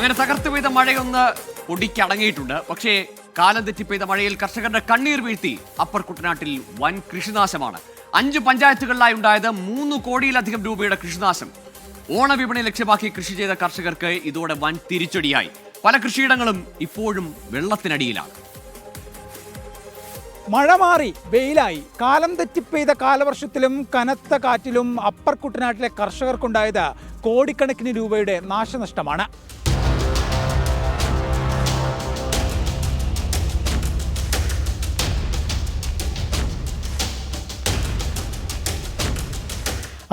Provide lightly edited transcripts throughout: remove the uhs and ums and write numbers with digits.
അങ്ങനെ തകർത്ത് പെയ്ത മഴയൊന്ന് ഒടിക്കടങ്ങിയിട്ടുണ്ട്. പക്ഷേ കാലം തെറ്റി പെയ്ത മഴയിൽ കർഷകരുടെ കണ്ണീർ വീഴ്ത്തി അപ്പർ കുട്ടനാട്ടിൽ വൻ കൃഷിനാശമാണ്. 5 പഞ്ചായത്തുകളിലായി ഉണ്ടായത് 3 കോടിയിലധികം രൂപയുടെ കൃഷിനാശം. ഓണവിപണി ലക്ഷ്യമാക്കി കൃഷി ചെയ്ത കർഷകർക്ക് ഇതോടെ വൻ തിരിച്ചടിയായി. പല കൃഷിയിടങ്ങളും ഇപ്പോഴും വെള്ളത്തിനടിയിലാണ്. മഴ മാറി വെയിലായി. കാലം തെറ്റിപ്പെയ്ത കാലവർഷത്തിലും കനത്ത കാറ്റിലും അപ്പർ കുട്ടനാട്ടിലെ കർഷകർക്കുണ്ടായത് കോടിക്കണക്കിന് രൂപയുടെ നാശനഷ്ടമാണ്.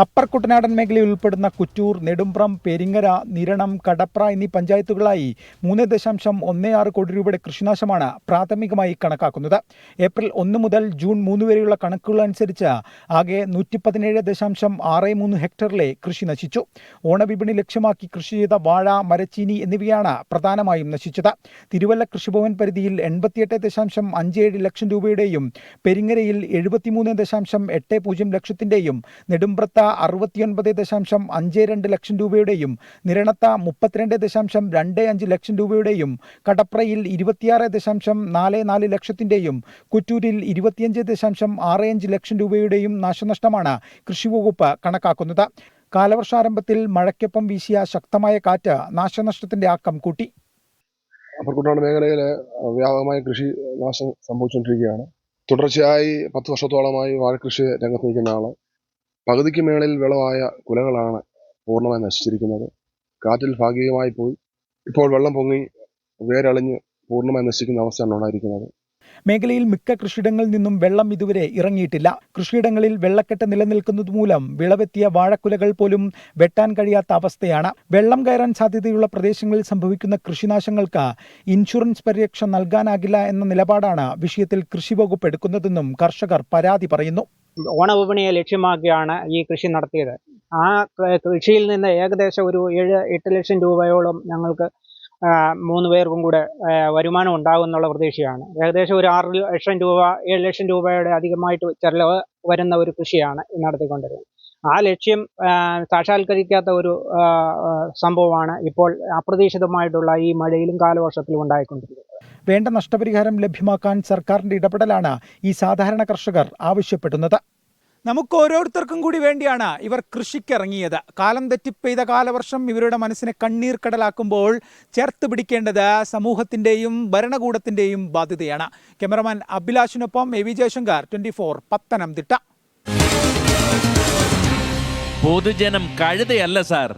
അപ്പർ കുട്ടനാടൻ മേഖലയിൽ ഉൾപ്പെടുന്ന കുറ്റൂർ, നെടുമ്പ്രം, പെരിങ്ങര, നിരണം, കടപ്ര എന്നീ പഞ്ചായത്തുകളായി 3.16 കോടി രൂപയുടെ കൃഷിനാശമാണ് പ്രാഥമികമായി കണക്കാക്കുന്നത്. ഏപ്രിൽ 1 മുതൽ ജൂൺ 3 വരെയുള്ള കണക്കുകളനുസരിച്ച് ആകെ 117.63 ഹെക്ടറിലെ കൃഷി നശിച്ചു. ഓണവിപണി ലക്ഷ്യമാക്കി കൃഷി ചെയ്ത വാഴ, മരച്ചീനി എന്നിവയാണ് പ്രധാനമായും നശിച്ചത്. തിരുവല്ല കൃഷിഭവൻ പരിധിയിൽ 88.57 ലക്ഷം രൂപയുടെയും പെരിങ്ങരയിൽ 73.80 ലക്ഷത്തിന്റെയും, നെടുമ്പ്രത്ത് 69.52 ലക്ഷം രൂപയുടെയും, നിരണത്ത 32.25 ലക്ഷം രൂപയുടെയും, കടപ്രയിൽ 26.44 ലക്ഷത്തിന്റെയും, കുറ്റൂരിൽ 25.65 ലക്ഷം രൂപയുടെയും നാശനഷ്ടമാണ് കൃഷിവകുപ്പ് കണക്കാക്കുന്നത്. കാലവർഷാരംഭത്തിൽ മഴയ്ക്കൊപ്പം വീശിയ ശക്തമായ കാറ്റ് നാശനഷ്ടത്തിന്റെ ആക്കം കൂട്ടി. അപ്പർ കുട്ടനാട് മേഖലയിൽ വ്യാപകമായ കൃഷി നാശം സംഭവിച്ചുകൊണ്ടിരിക്കുകയാണ്. തുടർച്ചയായി 10 വർഷത്തോളമായി വാഴകൃഷി രംഗത്ത് നിൽക്കുന്ന ആള്. പകുതിക്ക് മേളിൽ വിളവായ കുലകളാണ് പൂർണ്ണമായി നശിച്ചിരിക്കുന്നത്. കാറ്റിൽ ഭാഗികമായി പോയി. ഇപ്പോൾ വെള്ളം പൊങ്ങി വേരളിഞ്ഞ് പൂർണ്ണമായി നശിക്കുന്ന അവസ്ഥയാണ് ഉണ്ടായിരിക്കുന്നത്. മേഖലയിൽ മിക്ക കൃഷിയിടങ്ങളിൽ നിന്നും വെള്ളം ഇതുവരെ ഇറങ്ങിയിട്ടില്ല. കൃഷിയിടങ്ങളിൽ വെള്ളക്കെട്ട് നിലനിൽക്കുന്നത് മൂലം വിളവെത്തിയ വാഴക്കുലകൾ പോലും വെട്ടാൻ കഴിയാത്ത അവസ്ഥയാണ്. വെള്ളം കയറാൻ സാധ്യതയുള്ള പ്രദേശങ്ങളിൽ സംഭവിക്കുന്ന കൃഷിനാശങ്ങൾക്ക് ഇൻഷുറൻസ് പരിരക്ഷ നൽകാനാകില്ല എന്ന നിലപാടാണ് വിഷയത്തിൽ കൃഷി വകുപ്പ് എടുക്കുന്നതെന്നും കർഷകർ പരാതി പറയുന്നു. ഓണവിപണിയെ ലക്ഷ്യമാക്കിയാണ് ഈ കൃഷി നടത്തിയത്. ആ കൃഷിയിൽ നിന്ന് ഏകദേശം ഒരു 7-8 ലക്ഷം രൂപയോളം ഞങ്ങൾക്ക് 3 പേർക്കും കൂടെ വരുമാനം ഉണ്ടാകുമെന്നുള്ള പ്രതീക്ഷയാണ്. ഏകദേശം ഒരു 6 ലക്ഷം രൂപ 7 ലക്ഷം രൂപയുടെ അധികമായിട്ട് ചെലവ് വരുന്ന ഒരു കൃഷിയാണ് നടത്തിക്കൊണ്ടിരുന്നത്. ആ ലക്ഷ്യം സാക്ഷാത്കരിക്കാത്ത ഒരു സംഭവമാണ് ഇപ്പോൾ അപ്രതീക്ഷിതമായിട്ടുള്ള ഈ മഴയിലും കാലവർഷത്തിലും ഉണ്ടായിക്കൊണ്ടിരിക്കുന്നത്. വേണ്ട നഷ്ടപരിഹാരം ലഭ്യമാക്കാൻ സർക്കാരിന്റെ ഇടപെടലാണ് ഈ സാധാരണ കർഷകർ ആവശ്യപ്പെടുന്നത്. നമുക്ക് ഓരോരുത്തർക്കും കൂടി വേണ്ടിയാണ് ഇവർ കൃഷിക്കിറങ്ങിയത്. കാലം തെറ്റിപ്പെയ്ത കാലവർഷം ഇവരുടെ മനസ്സിനെ കണ്ണീർ കടലാക്കുമ്പോൾ ചേർത്ത് പിടിക്കേണ്ടത് സമൂഹത്തിന്റെയും ഭരണകൂടത്തിന്റെയും ബാധ്യതയാണ്. ക്യാമറമാൻ അഭിലാഷിനൊപ്പം എ വി ജയശങ്കർ, 24 പത്തനംതിട്ട. പൊതുജനം കഴുതയല്ല സാർ.